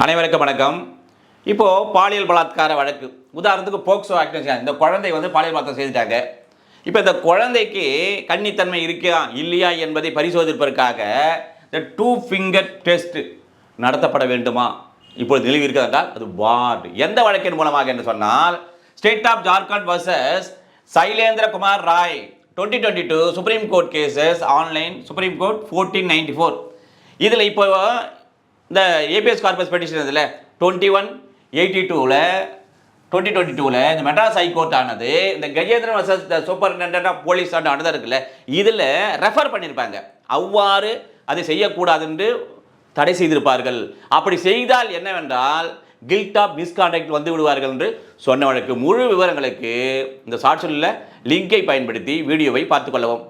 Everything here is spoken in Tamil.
அனைவருக்கும் வணக்கம். இப்போது பாலியல் பலாத்கார வழக்கு, உதாரணத்துக்கு போக்சோ ஆக்ட், இந்த குழந்தை பாலியல் பலாத்காரம் செய்துட்டாங்க. இப்போ இந்த குழந்தைக்கு கன்னித்தன்மை இருக்கா இல்லையா என்பதை பரிசோதிப்பதற்காக இந்த 2 ஃபிங்கர் டெஸ்ட் நடத்தப்பட வேண்டுமா இப்பொழுது நிலவி இருக்கிறது என்றால் அது வார்டு எந்த வழக்கின் மூலமாக என்று சொன்னால் state of Jharkhand versus Shailendra Kumar Rai 2022 Supreme Court cases online Supreme Court 1494. இதில் இப்போ இந்த ஏபிஎஸ் கார்பஸ் பெட்டிஷன் இதில் 2022 இந்த மெட்ராஸ் ஹைகோர்ட் ஆனது இந்த Gajendran versus superintendent of police ஆனது இருக்குல்ல, இதில் ரெஃபர் பண்ணியிருப்பாங்க. அவ்வாறு அதை செய்யக்கூடாது என்று தடை செய்திருப்பார்கள். அப்படி செய்தால் என்னவென்றால் கில்ட் ஆஃப் மிஸ்கான்டக்ட் வந்து விடுவார்கள் என்று சொன்ன வழக்கு. முழு விவரங்களுக்கு இந்த ஷார்ட்ஸில் லிங்கை பயன்படுத்தி வீடியோவை பார்த்துக்கொள்ளவும்.